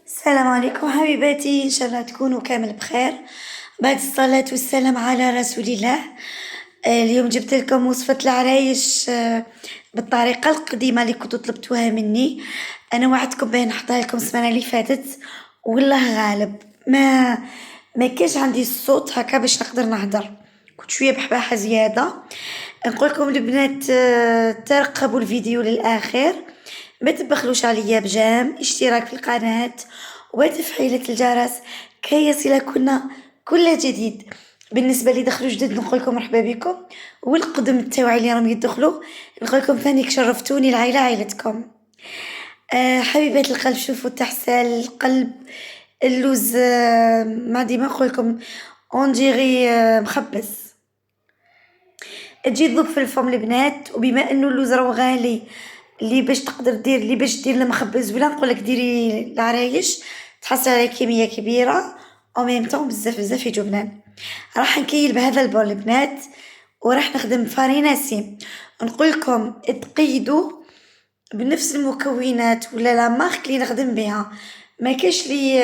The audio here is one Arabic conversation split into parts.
السلام عليكم حبيباتي، إن شاء الله تكونوا كامل بخير. بعد الصلاة والسلام على رسول الله. اليوم جبت لكم وصفة العرايش بالطريقة القديمة اللي كنتوا طلبتوها مني. أنا وعدتكم بين نحطها لكم السنة اللي فاتت، والله غالب ما كاش عندي الصوت هكا باش نقدر نهدر، كنت شوية بحباحة زيادة. نقول لكم البنات ترقبوا الفيديو للآخر، ما تبخلوش عليا بجام اشتراك في القناة وتفعيلة الجرس كي يصلكن كل جديد. بالنسبة لي دخلوا جدد نقول لكم مرحبا بكم، والقدم التوعي اللي راهم يدخلوا نقول لكم ثانيك شرفتوني، العائلة عائلتكم. حبيبات القلب، شوفوا تحسال القلب اللوز، ما ديما نقول لكم اون ديغي مخبز. تجي تذوب في الفم البنات، وبما انه اللوز راهو غالي، اللي باش تقدر دير اللي باش دير المخبز ولا نقولك ديري العرايش تحصل على كميه كبيره او ميم طون بزاف بزاف يجو بنان. راح نكيل بهذا البول البنات، وراح نخدم فارينة سيم. نقول لكم تقيدوا بنفس المكونات ولا لا مارك اللي نخدم بها، ما كاش لي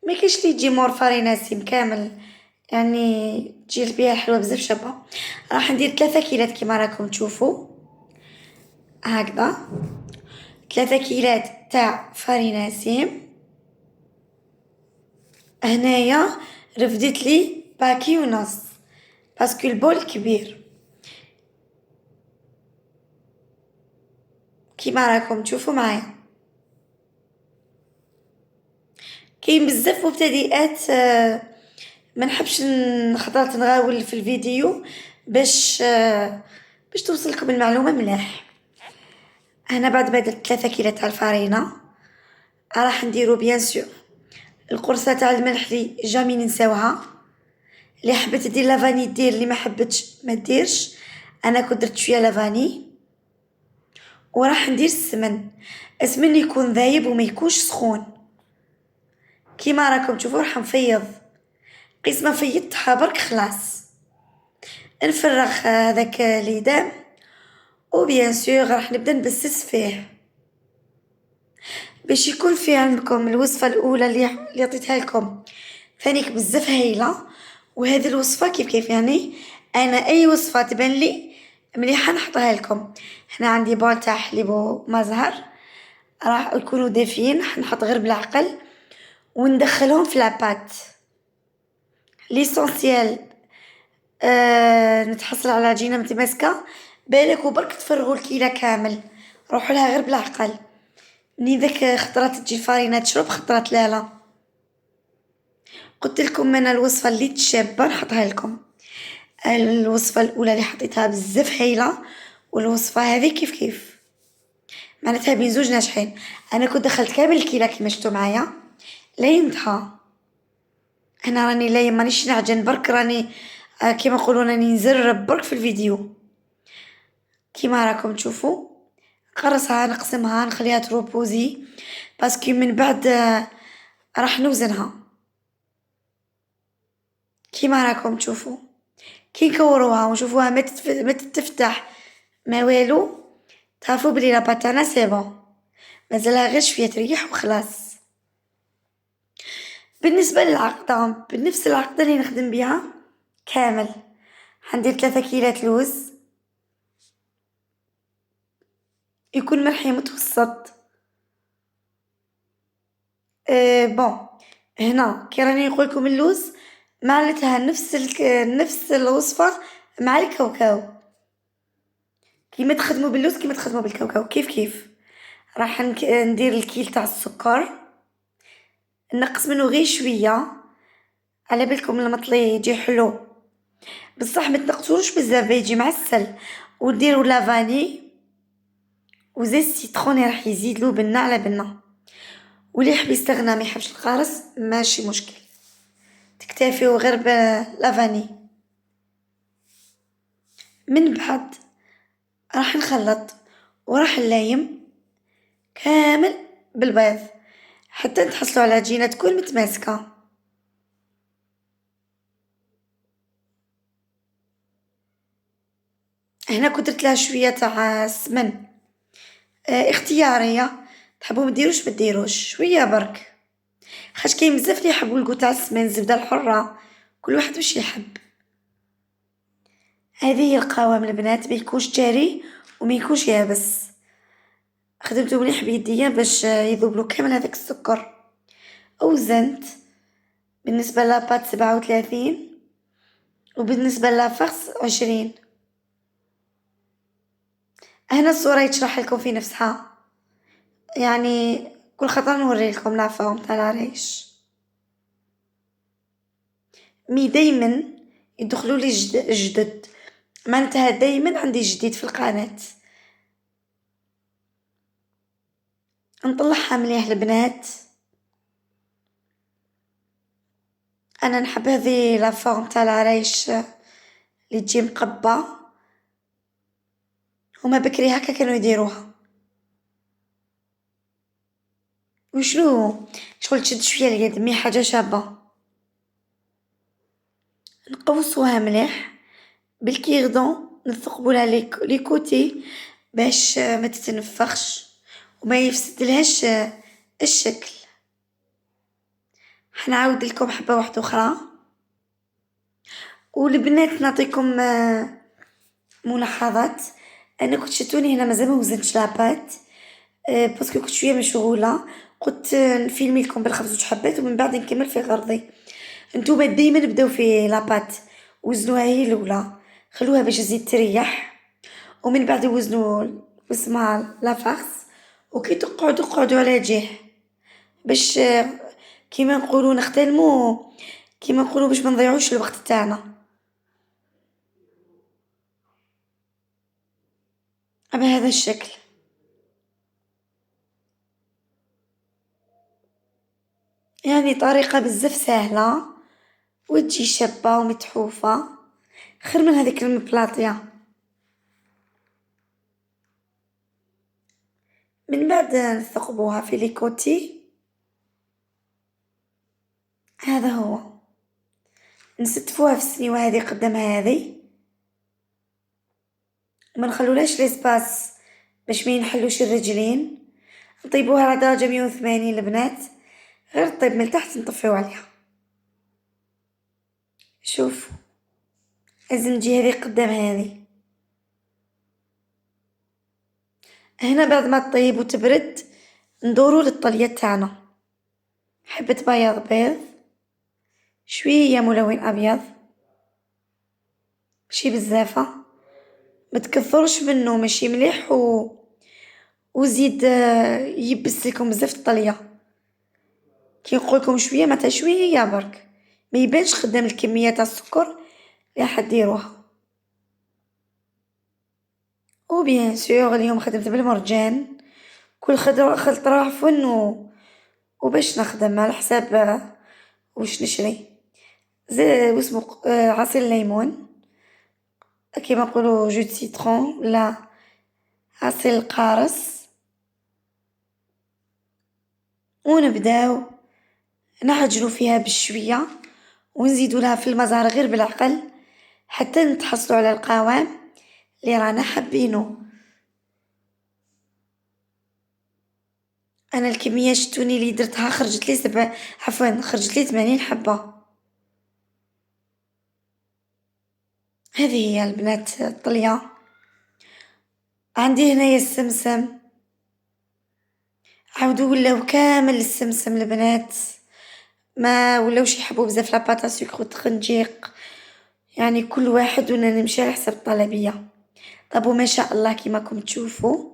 ما كاش لي تجي مور فارينة سيم كامل، يعني تجي البيها حلوة بزاف شابة. راح ندير 3 كيلات كيما راكم تشوفوا هكذا، 3 كيلات تاع فارينة سيم. هنايا رفدت لي باكي ونص باسكو البول كبير كيما راكم تشوفوا معايا. كاين بزاف مبتدئات، ما نحبش خطرات نغاول في الفيديو باش توصلكم المعلومة ملاح. هنا بعد ما درت 3 كيلات تاع الفارينة راح نديرو بيان سور القرصة تاع الملح اللي جامي ننساوها. اللي حبت دير لافاني دير، اللي ما حبتش ما ديرش. انا كنت درت شويه لافاني. وراح ندير السمن يكون ذايب وما يكونش سخون. كيما راكم تشوفوا راح نفيض، قيس ما فيضتها برك خلاص نفرغ هذاك ليدام. وبيان سور راح نبدا نبسس فيه باش يكون في عندكم الوصفه الاولى اللي عطيتها لكم ثانيك بزاف هايله. وهذه الوصفه كيف كيف يعني انا اي وصفه تبان لي مليحه نحطها لكم. هنا عندي بول تاع حليب ومزهر راح يكونوا دافين، حنحط غير بالعقل وندخلهم في لاباط ليسونسيال. نتحصل على عجينه متماسكه، بالك وبرك تفرغوا الكيلة كامل، روحوا لها غير بالعقل. ني ذاك خطرات تجي الفارينة تشرب خطرات لا لا. قلت لكم انا الوصفه اللي تشابه نحطها لكم. الوصفه الاولى اللي حطيتها بزاف هايله، والوصفه هذه كيف كيف معناتها بين زوج ناجحين. انا كنت دخلت كامل الكيلة كيما شفتوا معايا لينتها. انا راني لا مانيش نعجن برك، راني كيما نقولوا راني نزرب برك في الفيديو كيما راكم تشوفوا. قرصها نقسمها نخليها تروبوزي باسكو من بعد راح نوزنها كيما راكم تشوفوا. كي نكوروها ونشوفوها ما تتفتح ما والو، تعرفوا بلي لاباتانا سي بون، مازالها غير شويه تريح وخلاص. بالنسبه للعقده بنفس العقده اللي نخدم بها كامل، حندير 3 كيلات لوز يكون ملحي متوسط. بون هنا كي راني نقول لكم اللوز معناتها نفس الوصفه مع الكاوكاو. كيما تخدموا باللوز كيما تخدموا بالكاوكاو كيف كيف. راح ندير الكيل تاع السكر، نقص منه غير شويه على بالكم المطلي يجي حلو، بصح ما تنقصوش بزاف يجي معسل. وديروا لافاني وزيت السيتروني راح يزيد له بنه على بنه. واللي يحب يستغنى ما يحبش القارص ماشي مشكل، تكتفيو غير بلافاني. من بعد راح نخلط وراح نلايم كامل بالبيض حتى نتحصلوا على عجينه تكون متماسكه. هنا كنت درت لها شويه تاع السمن اختياريه، تحبوا ما ديروش ما ديروش شويه برك، خاطش كاين بزاف اللي يحبوا الكو تاع السمن الزبده الحره، كل واحد واش يحب. هذه هي القوام البنات، ما يكونش جاري وما يكونش يابس. خدمته مليح بيديا باش يذوبلو كامل هذاك السكر. وزنت بالنسبه لاباط 37 وبالنسبه لافرس 20. هنا الصورة يتشرح لكم في نفسها، يعني كل خطرة نوري لكم لافورم تاع العريش. مي دايما يدخلوا لي جدد، معناتها دايما عندي جديد في القناة، نطلعها مليح البنات. انا نحب هذه لافورم تاع العرايش اللي تجي مقبة، هما بكري هكا كانوا يديروها. وشنو شغل تشد شويه اليد، مي حاجه شابه. نقوصوها مليح بالكيردون، نثقبوا لها لي كوتي باش ما تتنفخش وما يفسدلهاش الشكل. حنعاود لكم حبه واحده اخرى. والبنات نعطيكم ملاحظات. انا كنت شتوني هنا مازال ما وزنتش لابات، باسكو كنت شويه مشغوله. قلت نفيلمي لكم بالخبز وحبات ومن بعد نكمل في غرضي. انتوما ديما نبداو في لابات، وزنوها هي الاولى، خلوها باش تزيد تريح، ومن بعد وزنوا اسمها لا فارس. وكي تقعدوا على جهه باش كيما نقولوا نختلموا، كيما نقولوا باش ما نضيعوش الوقت تاعنا. بهذا الشكل. يعني طريقة بزاف سهلة وتجي شابة ومتحوفة، خير من هذيك المبلاطية. من بعد نثقبوها في ليكوتي. هذا هو، نستفوها في السنيوة هذه قدام هذه، ما نخلولاش ليسباس باش ما ينحلوش الرجلين. نطيبوها على درجة 180 البنات، غير الطيب من تحت نطفيو عليها. شوف، لازم تجي هذه قدام هذه. هنا بعد ما تطيب وتبرد ندورو للطلية تاعنا. حبة بياض بيض، شوية ملون أبيض، ماشي بزافة، ما تكثرش منه ماشي مليح وزيد يبس لكم بزاف الطلية. كي نقولكم شوية معناتها شوية برك، ما يبانش خدام الكمية تاع السكر اللي راح ديروها. وبيان سور اليوم خدمت بالمرجان، كل خلطة عفوا وباش نخدم على حساب وش نشري. واسمه عصير الليمون، كيما نقولوا جو سيترون ولا عصير القارص. ونبداو نعجنوا فيها بشوية ونزيدوا لها في المزار غير بالعقل حتى نتحصلوا على القوام اللي رانا حابينه. انا الكميه شتوني اللي درتها خرجت لي خرجت لي 80 حبه. هذه هي البنات الطليه. عندي هنايا السمسم، عاودوا ولاو كامل السمسم البنات، ما ولاوش يحبوا بزاف لاباطا سكر وتخنجيق، يعني كل واحد ونا نمشي على حسب الطلبيه. طب وما شاء الله كيما راكم تشوفوا،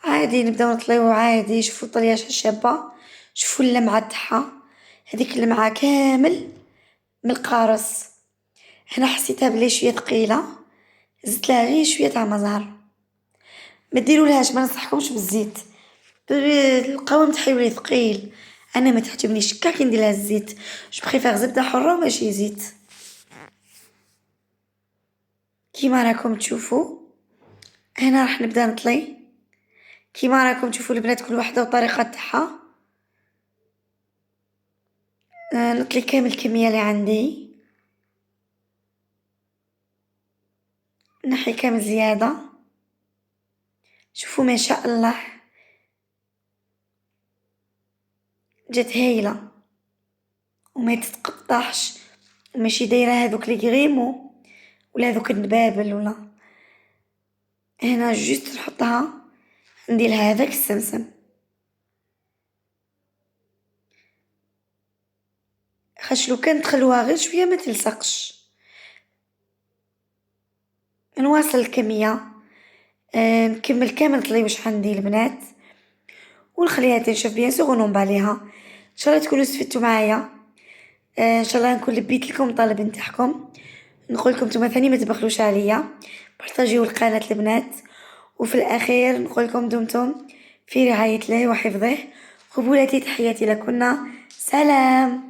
عادي نبداو نطليو عادي. شوفوا الطليه شابه، شوفوا اللمعه تاعها، هذيك اللمعه كامل من القارص. هنا حسيتها بلي شويه ثقيله، زدت لها غير شويه تاع مزهر. ما ديرولهاش، ما ننصحكمش بالزيت، القوام تاعها يولي ثقيل. انا ما تعجبنيش كاع كي ندير لها الزيت، جو بريفير زبده حره ماشي زيت. كيما راكم تشوفوا هنا راح نبدا نطلي. كيما راكم تشوفوا البنات كل واحده وطريقه تاعها. نطلي كامل الكميه اللي عندي، نحي كامل زياده. شوفوا ما شاء الله جات هايلة وما تتقطعش، وماشي دايرة هذوك لي غريمو ولا هذوك النبابل ولا. هنا جوست نحطها، نديرلها هذاك السمسم. خاطش لو كان تخلوها غير شوية ما تلصقش. نواصل الكمية، نكمل كامل طلي عندي البنات ونخليها تنشف بيان سور ونومب عليها. ان شاء الله تكونوا استفدتوا معايا. ان شاء الله نكون لبيت لكم الطلب نتاعكم. نقول لكم نتوما ثاني ما تبخلوش عليا، بارطاجيو القناة البنات. وفي الاخير نقول لكم دمتم في رعاية الله وحفظه. قبولتي تحياتي لكنا، سلام.